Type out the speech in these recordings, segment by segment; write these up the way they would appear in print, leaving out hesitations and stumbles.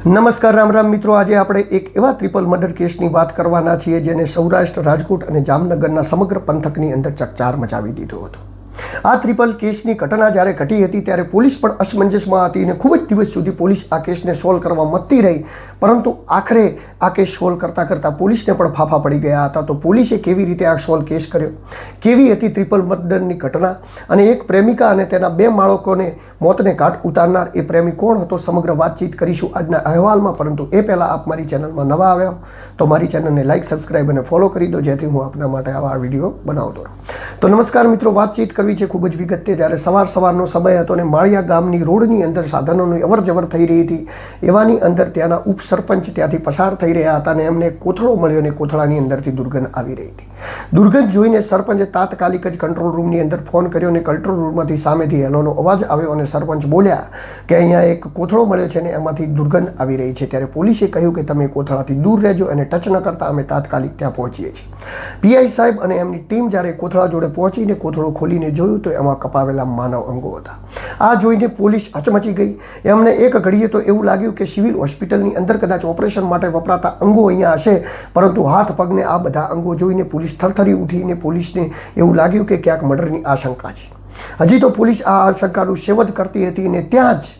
નમસ્કાર રામ રામ મિત્રો, આજે આપણે એક એવા ટ્રિપલ મર્ડર કેસની વાત કરવાના છીએ જેને સૌરાષ્ટ્ર, રાજકોટ અને જામનગરના સમગ્ર પંથકની અંદર ચકચાર મચાવી દીધો હતો. આ ટ્રિપલ કેસની ઘટના જ્યારે ઘટી હતી ત્યારે પોલીસ પણ અસમંજસમાં હતી અને ખૂબ જ દિવસ સુધી પોલીસ આ કેસને સોલ્વ કરવા મથતી રહી, પરંતુ આખરે આ કેસ સોલ્વ કરતાં પોલીસને પણ ફાફા પડી ગયા હતા. તો પોલીસે કેવી રીતે આ સોલ્વ કેસ કર્યો, કેવી હતી ટ્રિપલ મર્ડરની ઘટના અને એક પ્રેમિકા અને તેના બે બાળકોને મોતને ઘાટ ઉતારનાર એ પ્રેમી કોણ હતો, સમગ્ર વાતચીત કરીશું આજના અહેવાલમાં. પરંતુ એ પહેલાં આપ મારી ચેનલમાં નવા આવ્યા તો મારી ચેનલને લાઇક, સબસ્ક્રાઈબ અને ફોલો કરી દો, જેથી હું આપના માટે આવા વિડીયો બનાવતો રહું. તો નમસ્કાર મિત્રો, વાતચીત કરવી છે ખૂબ જ વિગતે. જ્યારે સવારનો સમય હતો અને માળિયા ગામની રોડની અંદર સાધનોની અવરજવર થઈ રહી હતી, એવાની અંદર ત્યાંના ઉપસરપંચ ત્યાંથી પસાર થઈ રહ્યા હતા અને એમને કોથળો મળ્યો અને કોથળાની અંદરથી દુર્ગંધ આવી રહી હતી. દુર્ગંધ જોઈને સરપંચે તાત્કાલિક જ કંટ્રોલ રૂમની અંદર ફોન કર્યો અને કંટ્રોલ રૂમમાંથી સામેથી હેલોનો અવાજ આવ્યો અને સરપંચ બોલ્યા કે અહીંયા એક કોથળો મળ્યો છે અને એમાંથી દુર્ગંધ આવી રહી છે. ત્યારે પોલીસે કહ્યું કે તમે કોથળાથી દૂર રહેજો અને ટચ ન કરતા અમે તાત્કાલિક ત્યાં પહોંચીએ છીએ. પીઆઈ સાહેબ અને એમની ટીમ જ્યારે કોથળા જોડે પહોંચીને કોથળો ખોલીને જોયું તો એમાં કપાવેલા માનવ અંગો હતા. આ જોઈને પોલીસ હચમચી ગઈ. એમને એક ઘડીએ તો એવું લાગ્યું કે સિવિલ હોસ્પિટલની અંદર કદાચ ઓપરેશન માટે વપરાતા અંગો અહીંયા હશે, પરંતુ હાથ પગને આ બધા અંગો જોઈને પોલીસ થરથરી ઉઠીને પોલીસને એવું લાગ્યું કે ક્યાંક મર્ડરની આશંકા છે. હજી તો પોલીસ આ આશંકાનું સેવન કરતી હતી અને ત્યાં જ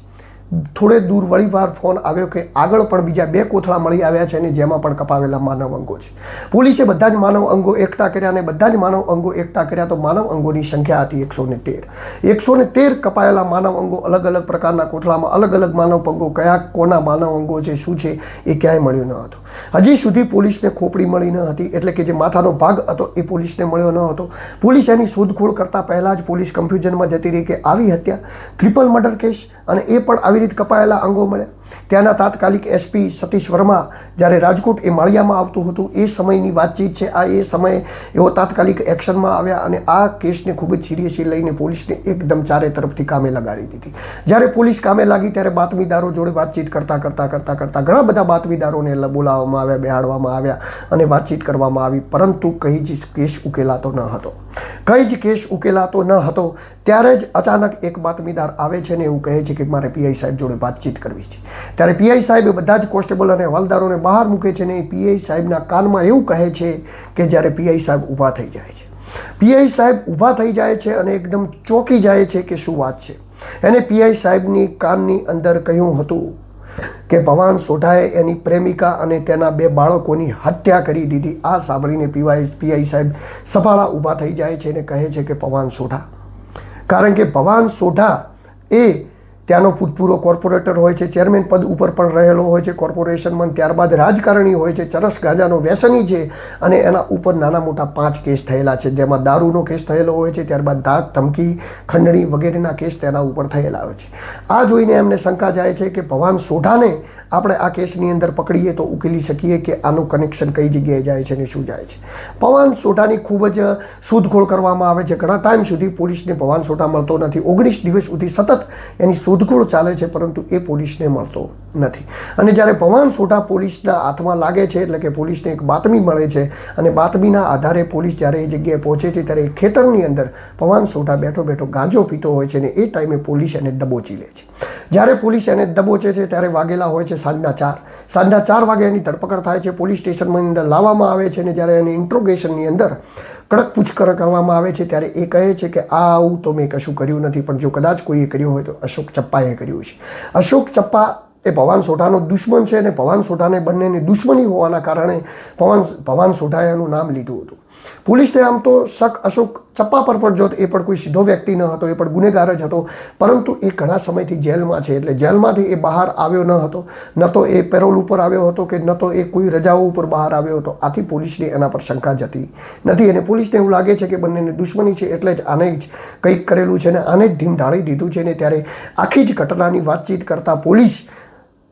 થોડે દૂર વળીવાર ફોન આવ્યો કે આગળ પણ બીજા બે કોથળા મળી આવ્યા છે અને જેમાં પણ કપાવેલા માનવ અંગો છે. પોલીસે બધા જ માનવ અંગો એકઠા કર્યા અને બધા જ માનવ અંગો એકઠા કર્યા તો માનવ અંગોની સંખ્યા હતી 113. 113 કપાયેલા માનવ અંગો અલગ અલગ પ્રકારના કોથળામાં, અલગ અલગ માનવ અંગો, કયા કોના માનવ અંગો છે, શું છે એ ક્યાંય મળ્યું ન હતું. હજી સુધી પોલીસને ખોપડી મળી ન હતી, એટલે કે જે માથાનો ભાગ હતો એ પોલીસને મળ્યો ન હતો. પોલીસ એની શોધખોળ કરતાં પહેલાં જ પોલીસ કન્ફ્યુઝનમાં જતી રહી કે આવી હત્યા, ટ્રિપલ મર્ડર કેસ અને એ પણ આવી રીતે કપાયેલા અંગો મળ્યા. ત્યાંના તાત્કાલિક એસપી સતીશ વર્મા જ્યારે રાજકોટ એ માળિયામાં આવતું હતું એ સમયની વાતચીત છે આ. એ સમયે એવો તાત્કાલિક એક્શનમાં આવ્યા અને આ કેસને ખૂબ જ સિરિયસલી લઈને પોલીસને એકદમ ચારે તરફથી કામે લગાડી દીધી. જ્યારે પોલીસ કામે લાગી ત્યારે બાતમીદારો જોડે વાતચીત કરતાં ઘણા બધા બાતમીદારોને બોલાવવામાં આવ્યા, બેહાડવામાં આવ્યા અને વાતચીત કરવામાં આવી, પરંતુ કંઈ જ કેસ ઉકેલાતો ન હતો. ત્યારે જ અચાનક એક બાતમીદાર આવે છે ને એવું કહે છે કે મારે પીઆઈ સાહેબ જોડે વાતચીત કરવી છે. ત્યારે પીઆઈ સાહેબ બધા જ કોન્સ્ટેબલ અને હવાલદારોને બહાર મૂકે છે ને એ પીઆઈ સાહેબના કાનમાં એવું કહે છે કે જ્યારે પીઆઈ સાહેબ ઊભા થઈ જાય છે. પીઆઈ સાહેબ ઊભા થઈ જાય છે અને એકદમ ચોંકી જાય છે કે શું વાત છે. એને પીઆઈ સાહેબની કાનની અંદર કહ્યું હતું કે ભવાન સોઢાએ એની પ્રેમિકા અને તેના બે બાળકોની હત્યા કરી દીધી. આ સાંભળીને પીઆઈ સાહેબ સફાળા ઊભા થઈ જાય છે અને કહે છે કે ભવાન સોઢા, કારણ કે ભવાન સોઢા એ ત્યાંનો ભૂતપૂર્વ કોર્પોરેટર હોય છે, ચેરમેન પદ ઉપર પણ રહેલો હોય છે કોર્પોરેશનમાં, ત્યારબાદ રાજકારણી હોય છે, ચરસ ગાંજાનો વ્યસની છે અને એના ઉપર નાના મોટા 5 કેસ થયેલા છે, જેમાં દારૂનો કેસ થયેલો હોય છે, ત્યારબાદ ધાક, ધમકી, ખંડણી વગેરેના કેસ તેના ઉપર થયેલા હોય છે. આ જોઈને એમને શંકા જાય છે કે ભવાન સોઢાને આપણે આ કેસની અંદર પકડીએ તો ઉકેલી શકીએ કે આનું કનેક્શન કઈ જગ્યાએ જાય છે અને શું જાય છે. ભવાન સોઢાની ખૂબ જ શોધખોળ કરવામાં આવે છે. ઘણા ટાઈમ સુધી પોલીસને ભવાન સોઢા મળતો નથી. 19 દિવસ સુધી સતત એની શોધખોળ ચાલે છે, પરંતુ એ પોલીસને મળતો નથી. અને જ્યારે ભવાન સોઢા પોલીસના હાથમાં લાગે છે, એટલે કે પોલીસને એક બાતમી મળે છે અને બાતમીના આધારે પોલીસ જ્યારે એ જગ્યાએ પહોંચે છે ત્યારે એ ખેતરની અંદર ભવાન સોઢા બેઠો ગાંજો પીતો હોય છે અને એ ટાઈમે પોલીસ એને દબોચી લે છે. જ્યારે પોલીસ એને દબોચે છે ત્યારે વાગેલા હોય છે સાંજના 4 વાગે એની ધરપકડ થાય છે, પોલીસ સ્ટેશનમાં અંદર લાવવામાં આવે છે અને જ્યારે એની ઇન્ટ્રોગેશનની અંદર કડક પૂછપરછ કરવામાં આવે છે ત્યારે એ કહે છે કે આવું તો મેં કશું કર્યું નથી, પણ જો કદાચ કોઈએ કર્યું હોય તો અશોક ચપ્પાએ કર્યું છે. અશોક ચપ્પા એ ભવાન સોઢાનો દુશ્મન છે અને ભવાન સોઢાને બંનેની દુશ્મની હોવાના કારણે ભવાન સોઢાએ એનું નામ લીધું હતું. પોલીસને આમ તો શક અશોક ચપ્પા પર પણ જોત, એ પણ કોઈ સીધો વ્યક્તિ ન હતો, એ પણ ગુનેગાર જ હતો, પરંતુ એ ઘણા સમયથી જેલમાં છે, એટલે જેલમાંથી એ બહાર આવ્યો ન હતો, ન તો એ પેરોલ ઉપર આવ્યો હતો કે ન તો એ કોઈ રજાઓ ઉપર બહાર આવ્યો હતો. આથી પોલીસને એના પર શંકા જતી નથી અને પોલીસને એવું લાગે છે કે બંનેની દુશ્મની છે, એટલે જ આને જ કંઈક કરેલું છે અને આને જ ઢીમ ઢાળી દીધું છે. ને ત્યારે આખી જ ઘટનાની વાતચીત કરતાં પોલીસ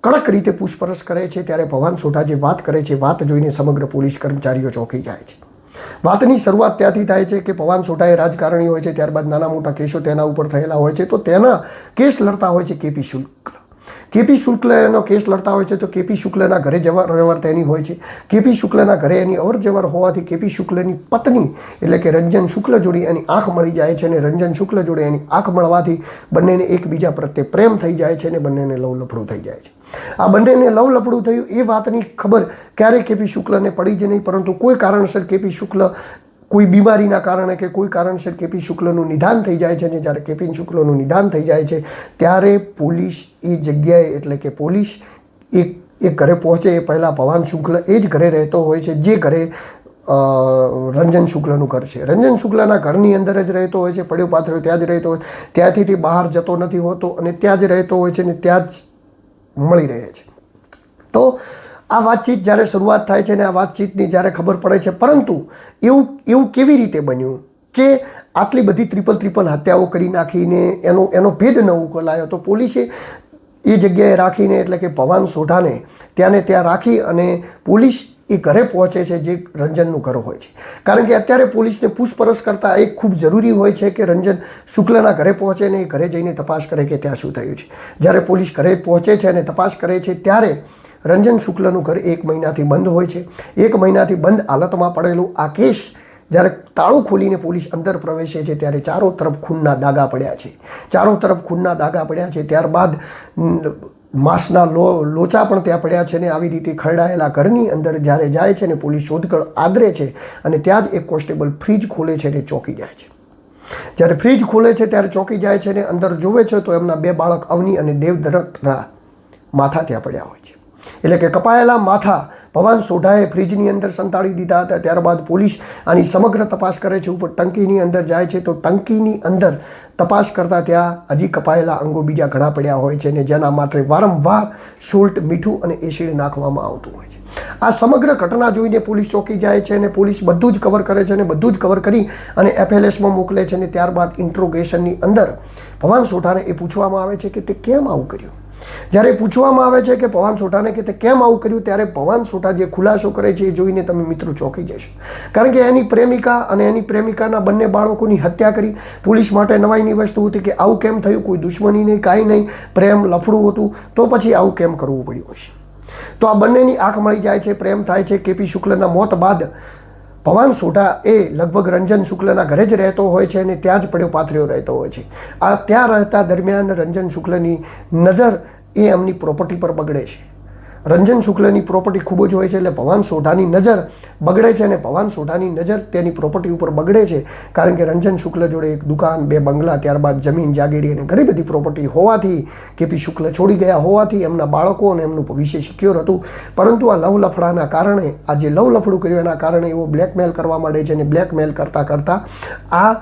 કડક રીતે પૂછપરછ કરે છે. ત્યારે ભવાન સોઢા જે વાત કરે છે, વાત જોઈને સમગ્ર પોલીસ કર્મચારીઓ ચોંકી જાય છે. વાતની શરૂઆત ત્યાંથી થાય છે કે ભવાન સોઢાએ રાજકારણી હોય છે, ત્યારબાદ નાના મોટા કેસો તેના ઉપર થયેલા હોય છે, તો તેના કેસ લડતા હોય છે કેપી શુક્લ. કેપી શુક્લ એનો કેસ લડતા હોય છે તો કેપી શુક્લના ઘરે જવર તેની હોય છે. કેપી શુક્લના ઘરે એની અવરજવર હોવાથી કેપી શુક્લની પત્ની એટલે કે રંજન શુક્લ જોડે એની આંખ મળી જાય છે અને રંજન શુક્લ જોડે એની આંખ મળવાથી બંનેને એકબીજા પ્રત્યે પ્રેમ થઈ જાય છે અને બંનેને લવલફડું થઈ જાય છે. આ બંનેને લવલફડું થયું એ વાતની ખબર ક્યારેય કેપી શુક્લને પડી જ નહીં, પરંતુ કોઈ કારણસર કેપી શુક્લ કોઈ બીમારીના કારણે કે કોઈ કારણસર કેપી શુક્લનું નિદાન થઈ જાય છે અને જ્યારે કેપી શુક્લનું નિદાન થઈ જાય છે ત્યારે પોલીસ એ જગ્યાએ એટલે કે પોલીસ એ ઘરે પહોંચે એ પહેલાં ભવાન શુક્લ એ જ ઘરે રહેતો હોય છે જે ઘરે રંજન શુક્લનું ઘર છે. રંજન શુક્લના ઘરની અંદર જ રહેતો હોય છે, પડ્યો પાથર્યો ત્યાં જ રહેતો હોય, ત્યાંથી તે બહાર જતો નથી હોતો અને ત્યાં જ રહેતો હોય છે અને ત્યાં જ મળી રહે છે. તો આ વાતચીત જ્યારે શરૂઆત થાય છે ને આ વાતચીતની જ્યારે ખબર પડે છે, પરંતુ એવું કેવી રીતે બન્યું કે આટલી બધી ટ્રિપલ હત્યાઓ કરી નાખીને એનો ભેદ ન ઉકેલાયો? તો પોલીસે એ જગ્યાએ રાખીને એટલે કે ભવાન સોઢાને ત્યાં રાખી અને પોલીસ એ ઘરે પહોંચે છે જે રંજનનું ઘર હોય છે. કારણ કે અત્યારે પોલીસને પૂછપરછ કરતાં એ ખૂબ જરૂરી હોય છે કે રંજન શુક્લના ઘરે પહોંચે ને એ ઘરે જઈને તપાસ કરે કે ત્યાં શું થયું છે. જ્યારે પોલીસ ઘરે પહોંચે છે અને તપાસ કરે છે ત્યારે રંજન શુક્લનું ઘર 1 મહિનાથી બંધ હોય છે. 1 મહિનાથી બંધ હાલતમાં પડેલું આ કેસ જ્યારે તાળું ખોલીને પોલીસ અંદર પ્રવેશે છે ત્યારે ચારો તરફ ખૂનના દાગા પડ્યા છે. ચારો તરફ ખૂનના દાગા પડ્યા છે. ત્યારબાદ માંસના લોચા પણ ત્યાં પડ્યા છે ને આવી રીતે ખરડાયેલા ઘરની અંદર જ્યારે જાય છે ને પોલીસ શોધખોળ આદરે છે અને ત્યાં જ એક કોન્સ્ટેબલ ફ્રીજ ખોલે છે ને ચોંકી જાય છે. જ્યારે ફ્રીજ ખોલે છે ત્યારે ચોંકી જાય છે ને અંદર જોવે છે તો એમના 2 બાળક અવની અને દેવદત્તના માથા ત્યાં પડ્યા હોય છે. એટલે કે કપાયેલા માથા ભવાન સોઢાએ ફ્રીજની અંદર સંતાડી દીધા હતા. ત્યારબાદ પોલીસ આની સમગ્ર તપાસ કરે છે. ઉપર ટંકીની અંદર જાય છે તો ટંકીની અંદર તપાસ કરતાં ત્યાં હજી કપાયેલા અંગો બીજા ઘણા પડ્યા હોય છે ને જેના માત્ર વારંવાર સોલ્ટ, મીઠું અને એસિડ નાખવામાં આવતું હોય છે. આ સમગ્ર ઘટના જોઈને પોલીસ ચોંકી જાય છે અને પોલીસ બધું જ કવર કરે છે અને બધું જ કવર કરી અને FLSમાં મોકલે છે અને ત્યારબાદ ઇન્ટ્રોગેશનની અંદર ભવાન સોઢાને એ પૂછવામાં આવે છે કે તે કેમ આવું કર્યું. જ્યારે પૂછવામાં આવે છે કે ભવાન સોઢાને કે તે કેમ આવું કર્યું ત્યારે ભવાન સોઢા જે ખુલાસો કરે છે એ જોઈને તમે મિત્રો ચોંકી જશો. કારણ કે એની પ્રેમિકા અને એની પ્રેમિકાના બંને બાળકોની હત્યા કરી. પોલીસ માટે નવાઈની વસ્તુ હતી કે આવું કેમ થયું, કોઈ દુશ્મની નહીં, કાંઈ નહીં, પ્રેમ લફડું હતું, તો પછી આવું કેમ કરવું પડ્યું હશે. તો આ બંનેની આંખ મળી જાય છે, પ્રેમ થાય છે. કેપી શુક્લના મોત બાદ ભવાન સોઢા એ લગભગ રંજન શુક્લના ઘરે જ રહેતો હોય છે અને ત્યાં જ પડ્યો પાથર્યો રહેતો હોય છે. આ ત્યાં રહેતા દરમિયાન રંજન શુક્લની નજર એ એમની પ્રોપર્ટી પર બગડે છે. રંજન શુક્લની પ્રોપર્ટી ખૂબ જ હોય છે એટલે ભવાન સોઢાની નજર બગડે છે અને ભવાન સોઢાની નજર તેની પ્રોપર્ટી ઉપર બગડે છે. કારણ કે રંજન શુક્લ જોડે 1 દુકાન, 2 બંગલા, ત્યારબાદ જમીન જાગીરી અને ઘણી બધી પ્રોપર્ટી હોવાથી કેપી શુક્લ છોડી ગયા હોવાથી એમના બાળકો અને એમનું ભવિષ્ય સિક્યોર હતું. પરંતુ આ લવ લફડાના કારણે આ જે લવ લફડું કર્યું એના કારણે એવો બ્લેકમેલ કરવા માંડે છે અને બ્લેકમેલ કરતાં આ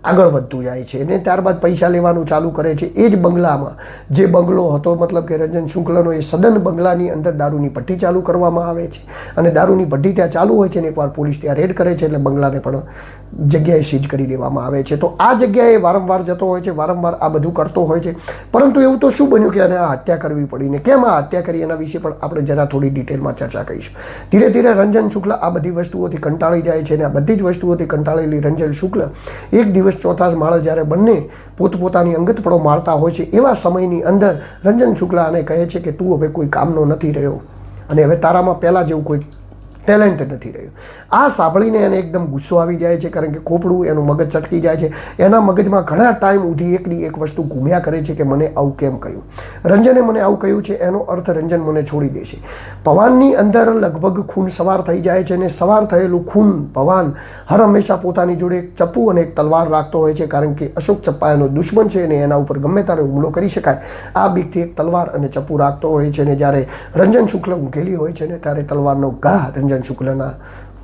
આગળ વધતું જાય છે અને ત્યારબાદ પૈસા લેવાનું ચાલુ કરે છે. એ જ બંગલામાં જે બંગલો હતો મતલબ કે રંજન શુક્લનો એ સદન બંગલાની અંદર દારૂની ભઠ્ઠી ચાલુ કરવામાં આવે છે અને દારૂની ભઠ્ઠી ત્યાં ચાલુ હોય છે અને એકવાર પોલીસ ત્યાં રેડ કરે છે એટલે બંગલાને પણ જગ્યાએ સીઝ કરી દેવામાં આવે છે. તો આ જગ્યાએ વારંવાર જતો હોય છે, વારંવાર આ બધું કરતો હોય છે. પરંતુ એવું તો શું બન્યું કે એને આ હત્યા કરવી પડી ને કેમ આ હત્યા કરી એના વિશે પણ આપણે જરા થોડી ડિટેલમાં ચર્ચા કરીશું. ધીરે ધીરે રંજન શુક્લ આ બધી વસ્તુઓથી કંટાળી જાય છે અને આ બધી જ વસ્તુઓથી કંટાળેલી રંજન શુક્લ એક દિવસ ચોથા જ માળે જ્યારે બંને પોતપોતાની અંગતપણો મારતા હોય છે એવા સમયની અંદર રંજન શુક્લ આને કહે છે કે તું હવે કોઈ કામનો નથી રહ્યો અને હવે તારામાં પહેલાં જેવું કોઈ ટેલેન્ટ નથી રહ્યું. આ સાંભળીને એને એકદમ ગુસ્સો આવી જાય છે કારણ કે ખોપડું એનું મગજ ચટકી જાય છે. એના મગજમાં ઘણા ટાઈમ સુધી એકની એક વસ્તુ ઘૂમ્યા કરે છે કે મને આવું કેમ કહ્યું, રંજને મને આવું કહ્યું છે, એનો અર્થ રંજન મને છોડી દેશે. ભવાનની અંદર લગભગ ખૂન સવાર થઈ જાય છે અને સવાર થયેલું ખૂન ભવાન હર હંમેશા પોતાની જોડે એક ચપ્પુ અને એક તલવાર રાખતો હોય છે કારણ કે અશોક ચપ્પા એનો દુશ્મન છે અને એના ઉપર ગમે ત્યારે હુમલો કરી શકાય. આ બીકથી એક તલવાર અને ચપ્પુ રાખતો હોય છે અને જ્યારે રંજન શુક્લ ઊંઘેલી હોય છે ને ત્યારે તલવારનો ઘા રંજન શુક્લના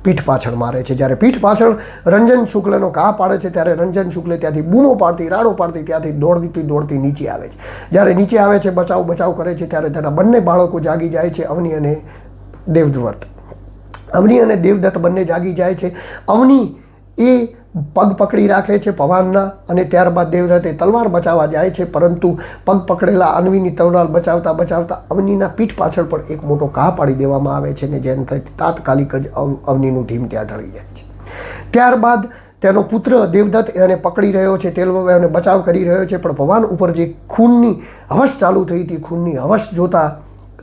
પીઠ પાછળ મારે છે. જ્યારે પીઠ પાછળ રંજન શુક્લનો ઘા પાડે છે ત્યારે રંજન શુક્લ ત્યાંથી બૂમો પાડતી, રાડો પાડતી ત્યાંથી દોડતી નીચે આવે છે. જ્યારે નીચે આવે છે, બચાવ કરે છે ત્યારે તેના બંને બાળકો જાગી જાય છે, અવની અને દેવદત્ત. અવની અને દેવદત્ત બંને જાગી જાય છે. અવની એ પગ પકડી રાખે છે ભવાનના અને ત્યારબાદ દેવદત્તે તલવાર બચાવવા જાય છે, પરંતુ પગ પકડેલા અન્વીની તલવાર બચાવતા અવનીના પીઠ પાછળ પણ એક મોટો ઘા પાડી દેવામાં આવે છે ને જેનાથી તાત્કાલિક જ અવનીનું ઢીમ ત્યાં ઢળી જાય છે. ત્યારબાદ તેનો પુત્ર દેવદત્ત એને પકડી રહ્યો છે, એને બચાવ કરી રહ્યો છે, પણ ભવાન ઉપર જે ખૂનની હવસ ચાલુ થઈ હતી, ખૂનની હવસ જોતા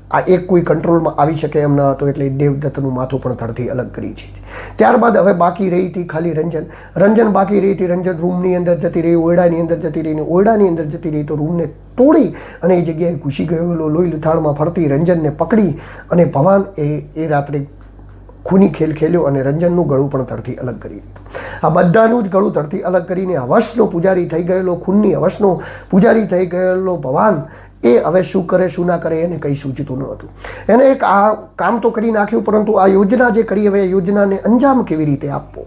આ એક કોઈ કંટ્રોલમાં આવી શકે એમ ન હતો, એટલે દેવદત્તનું માથું પણ ધડથી અલગ કરી છે. ત્યારબાદ હવે બાકી રહી હતી ખાલી રંજન બાકી રહી હતી. રંજન રૂમની અંદર જતી રહી, ઓરડાની અંદર જતી રહી, ઓરડાની અંદર જતી રહી તો રૂમને તોડી અને એ જગ્યાએ ઘૂસી ગયેલો લોહી લુથાણમાં ફરતી રંજનને પકડી અને ભવાન એ રાત્રે ખૂની ખેલ ખેલ્યો અને રંજનનું ગળું પણ ધડથી અલગ કરી દીધું. આ બધાનું જ ગળું ધડથી અલગ કરીને હવસનો પૂજારી થઈ ગયેલો, ખૂનની હવસનો પૂજારી થઈ ગયેલો ભવાન એ હવે શું કરે શું ના કરે એને કંઈ સૂચતું ન હતું. એને એક આ કામ તો કરી નાખ્યું, પરંતુ આ યોજના જે કરી હવે એ યોજનાને અંજામ કેવી રીતે આપવો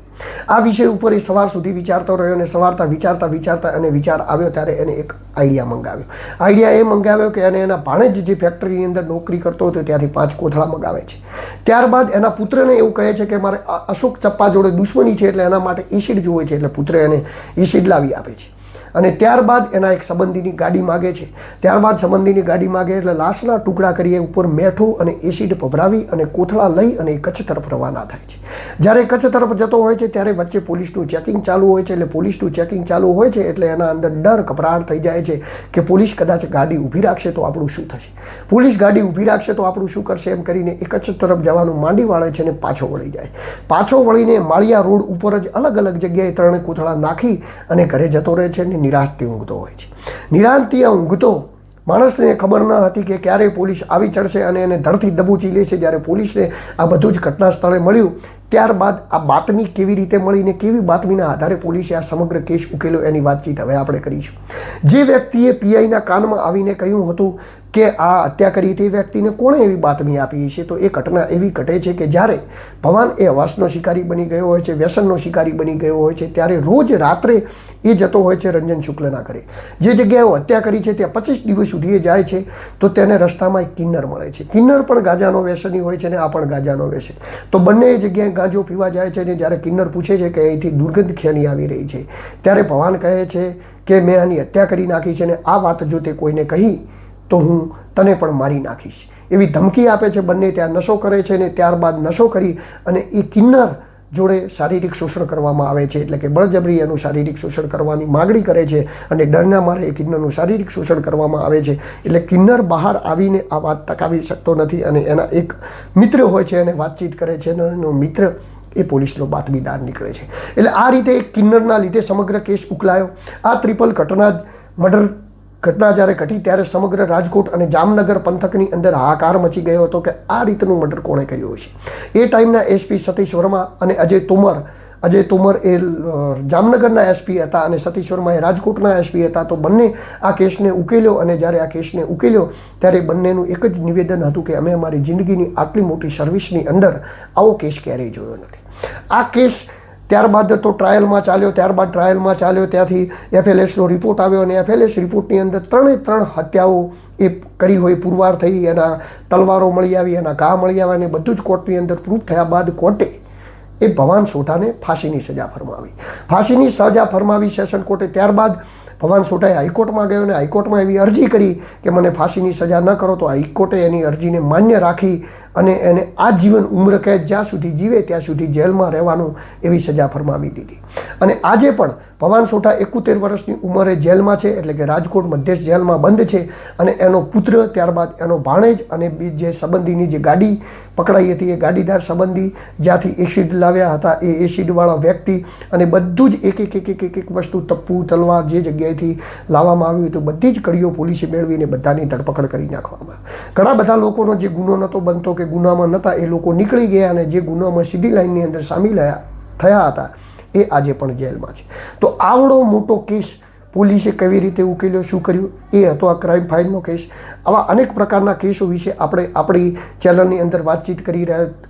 આ વિષય ઉપર એ સવાર સુધી વિચારતો રહ્યો અને સવારતા વિચારતા એને વિચાર આવ્યો ત્યારે એને એક આઈડિયા મંગાવ્યો. આઈડિયા એ મંગાવ્યો કે એને એના ભાણેજ જે ફેક્ટરીની અંદર નોકરી કરતો હતો ત્યાંથી 5 કોથળા મંગાવે છે. ત્યારબાદ એના પુત્રને એવું કહે છે કે મારે અશોક ચપ્પા જોડે દુશ્મની છે એટલે એના માટે એસિડ જોઈએ છે, એટલે પુત્ર એને એસિડ લાવી આપે છે. અને ત્યારબાદ એના એક સંબંધીની ગાડી માગે છે. ત્યારબાદ સંબંધીની ગાડી માગે એટલે લાશના ટુકડા કરીએ ઉપર મેઠું અને એસિડ પભરાવી અને કોથળા લઈ અને કચ્છ તરફ રવાના થાય છે. જ્યારે કચ્છ તરફ જતો હોય છે ત્યારે વચ્ચે પોલીસનું ચેકિંગ ચાલુ હોય છે. એટલે પોલીસનું ચેકિંગ ચાલુ હોય છે એટલે એના અંદર ડર ગભરાટ થઈ જાય છે કે પોલીસ કદાચ ગાડી ઊભી રાખશે તો આપણું શું થશે, પોલીસ ગાડી ઊભી રાખશે તો આપણું શું કરશે, એમ કરીને એ કચ્છ તરફ જવાનું માંડી વાળે છે અને પાછો વળી જાય. પાછો વળીને માળિયા રોડ ઉપર જ અલગ અલગ જગ્યાએ 3 કોથળા નાખી અને ઘરે જતો રહે છે. નિરાશથી ઊંઘતો હોય છે. નિરાંતથી ઊંઘતો માણસને ખબર ન હતી કે ક્યારે પોલીસ આવી ચડશે અને એને ધડથી દબોચી લે છે. જ્યારે પોલીસને આ બધું જ ઘટના સ્થળે મળ્યું ત્યારબાદ આ બાતમી કેવી રીતે મળી ને કેવી બાતમીના આધારે પોલીસે આ સમગ્ર કેસ ઉકેલ્યો એની વાતચીત હવે આપણે કરીશું. જે વ્યક્તિએ પીઆઈના કાનમાં આવીને કહ્યું હતું કે આ હત્યા કરી તે વ્યક્તિને કોણે એવી બાતમી આપી છે, તો એ ઘટના એવી ઘટે છે કે જ્યારે ભવાન એ હવાસનો શિકારી બની ગયો હોય છે, વ્યસનનો શિકારી બની ગયો હોય છે, ત્યારે રોજ રાત્રે એ જતો હોય છે રંજન શુક્લના ઘરે. જે જગ્યાએ હત્યા કરી છે ત્યાં 25 દિવસ સુધી એ જાય છે તો તેને રસ્તામાં એક કિન્નર મળે છે. કિન્નર પણ ગાંજાનો વ્યસની હોય છે ને આ પણ ગાંજાનો વ્યસન. તો બંને જગ્યાએ ગાંજો પીવા જાય છે ને જ્યારે કિન્નર પૂછે છે કે અહીંથી દુર્ગંધ ખ્યાની આવી રહી છે ત્યારે ભવાન કહે છે કે મેં આની હત્યા કરી નાખી છે ને આ વાત જો તે કોઈને કહી તો હું તને પણ મારી નાખીશ એવી ધમકી આપે છે. બંને ત્યાં નશો કરે છે ને ત્યારબાદ નશો કરી અને એ કિન્નર જોડે શારીરિક શોષણ કરવામાં આવે છે. એટલે કે બળજબરી એનું શારીરિક શોષણ કરવાની માગણી કરે છે અને ડરના મારે એ કિન્નરનું શારીરિક શોષણ કરવામાં આવે છે. એટલે કિન્નર બહાર આવીને આ વાત ટકાવી શકતો નથી અને એના એક મિત્ર હોય છે એને વાતચીત કરે છે અને એનો મિત્ર એ પોલીસનો બાતમીદાર નીકળે છે. એટલે આ રીતે એક કિન્નરના લીધે સમગ્ર કેસ ઉકલાયો. આ ટ્રિપલ મર્ડર ઘટના જ્યારે ઘટી ત્યારે સમગ્ર રાજકોટ અને જામનગર પંથકની અંદર હાહાકાર મચી ગયો હતો કે આ રીતનું મર્ડર કોણે કર્યું છે. એ ટાઈમના એસપી સતીશ વર્મા અને અજય તોમર એ જામનગરના એસપી હતા અને સતીશ વર્મા એ રાજકોટના એસપી હતા. તો બંને આ કેસને ઉકેલ્યો અને જ્યારે આ કેસને ઉકેલ્યો ત્યારે બંનેનું એક જ નિવેદન હતું કે અમે અમારી જિંદગીની આટલી મોટી સર્વિસની અંદર આવો કેસ ક્યારેય જોયો નથી. આ કેસ ત્યારબાદ તો ટ્રાયલમાં ચાલ્યો ત્યાંથી FLSનો રિપોર્ટ આવ્યો અને FLS રિપોર્ટની અંદર 3 હત્યાઓ એ કરી હોય પુરવાર થઈ, એના તલવારો મળી આવી, એના ઘા મળી આવ્યા અને બધું જ કોર્ટની અંદર પ્રૂફ થયા બાદ કોર્ટે એ ભવાન સોઢાને ફાંસીની સજા ફરમાવી સેશન કોર્ટે. ત્યારબાદ ભવાન સોઢાએ હાઈકોર્ટમાં ગયો અને હાઈકોર્ટમાં એવી અરજી કરી કે મને ફાંસીની સજા ન કરો, તો હાઈકોર્ટે એની અરજીને માન્ય રાખી અને એને આજીવન ઉમ્ર કેદ જ્યાં સુધી જીવે ત્યાં સુધી જેલમાં રહેવાનું એવી સજા ફરમાવી દીધી. અને આજે પણ ભવાન સોઢા 71 વર્ષની ઉંમરે જેલમાં છે. એટલે કે રાજકોટ મધ્યસ્થ જેલમાં બંધ છે અને એનો પુત્ર ત્યારબાદ એનો ભાણેજ અને જે સંબંધીની જે ગાડી પકડાઈ હતી એ ગાડીદાર સંબંધી જ્યાંથી એસિડ લાવ્યા હતા એ એસિડવાળા વ્યક્તિ અને બધું જ એક વસ્તુ તપ્પુ તલવાર જે જગ્યાએથી લાવવામાં આવ્યું હતું બધી જ કડીઓ પોલીસે મેળવીને બધાની ધરપકડ કરી નાખવામાં. ઘણા બધા લોકોનો જે ગુનો નહોતો બનતો કે ગુનામાં નહોતા એ લોકો નીકળી ગયા અને જે ગુનામાં સીધી લાઈનની અંદર સામેલ થયા હતા એ આજે પણ જેલમાં છે. તો આવડો મોટો કેસ પોલીસે કેવી રીતે ઉકેલ્યો, શું કર્યું, એ હતો આ ક્રાઇમ ફાઇલનો કેસ. આવા અનેક પ્રકારના કેસો વિશે આપણે આપણી ચેનલની અંદર વાતચીત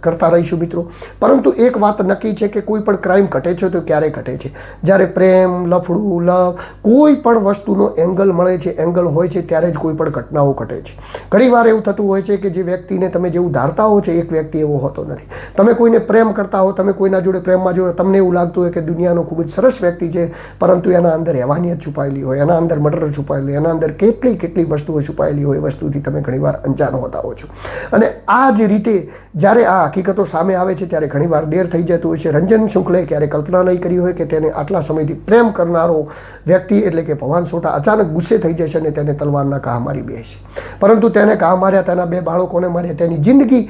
કરતા રહીશું મિત્રો. પરંતુ એક વાત નક્કી છે કે કોઈ પણ ક્રાઇમ ઘટે છે તો ક્યારે ઘટે છે જ્યારે પ્રેમ, લફડું, કોઈ પણ વસ્તુનો એંગલ મળે છે, એંગલ હોય છે ત્યારે જ કોઈ પણ ઘટનાઓ ઘટે છે. ઘણીવાર એવું થતું હોય છે કે જે વ્યક્તિને તમે જેવું ધારતા હો છો એક વ્યક્તિ એવો હોતો નથી. તમે કોઈને પ્રેમ કરતા હો, તમે કોઈના જોડે પ્રેમમાં જો તમને એવું લાગતું હોય કે દુનિયાનો ખૂબ જ સરસ વ્યક્તિ છે પરંતુ એના અંદર રહેવાનિયત છુપાયેલી હોય, એના અંદર મર્ડર છુપાયેલી, એના અંદર કેટલી કેટલી વસ્તુઓ છુપાયેલી હોય, એ વસ્તુથી તમે ઘણીવાર અંજાન હોતા હો છો. અને આ જ રીતે જ્યારે આ હકીકતો સામે આવે છે ત્યારે ઘણીવાર દેર થઈ જતું હોય છે. રંજન શુક્લે ક્યારે કલ્પના નહીં કરી હોય કે તેને આટલા સમયથી પ્રેમ કરનારો વ્યક્તિ એટલે કે ભવાન સોઢા અચાનક ગુસ્સે થઈ જશે અને તેને તલવારના ઘા મારી બેસે. પરંતુ તેને ઘા માર્યા, તેના 2 બાળકોને માર્યા, તેની જિંદગી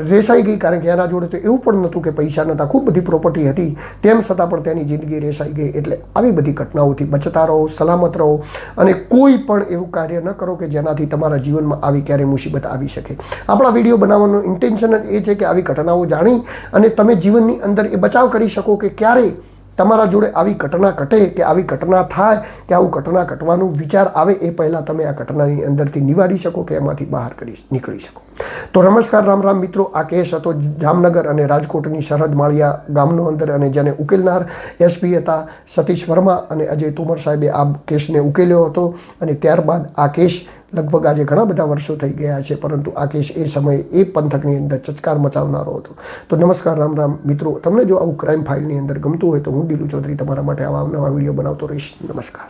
રેસાઈ ગઈ. કારણ કે એના જોડે તો એવું પણ નહોતું કે પૈસા નહોતા, ખૂબ બધી પ્રોપર્ટી હતી, તેમ છતાં પણ તેની જિંદગી રેસાઈ ગઈ. એટલે આવી બધી ઘટનાઓથી બચતા રહો, સલામત રહો અને કોઈ પણ એવું કાર્ય ન કરો કે જેનાથી તમારા જીવનમાં આવી ક્યારેય મુસીબત આવી શકે. આપણા વિડીયો બનાવવાનું ઇન્ટેન્શન જ એ છે કે આવી ઘટનાઓ જાણી અને તમે જીવનની અંદર એ બચાવ કરી શકો કે ક્યારેય તમારા જોડે આવી ઘટના ઘટે કે આવી ઘટના થાય કે આવું ઘટના ઘટવાનું વિચાર આવે એ પહેલાં તમે આ ઘટનાની અંદરથી નિવારી શકો કે એમાંથી બહાર નીકળી શકો. તો નમસ્કાર, રામ રામ મિત્રો. આ કેસ હતો જામનગર અને રાજકોટની સરહદ માળિયા ગામનો અંદર, અને જેને ઉકેલનાર એસપી હતા સતીશ વર્મા અને અજય તોમર સાહેબે આ કેસને ઉકેલ્યો હતો. અને ત્યારબાદ આ કેસ લગભગ આજે ઘણા બધા વર્ષો થઈ ગયા છે, પરંતુ આ કેસ એ સમયે એ પંથકની અંદર ચચકાર મચાવનારો હતો. તો નમસ્કાર, રામ રામ મિત્રો. તમને જો આવું ક્રાઇમ ફાઇલની અંદર ગમતું હોય તો હું દિલુ ચૌધરી તમારા માટે આવા નવા વિડીયો બનાવતો રહીશ. નમસ્કાર.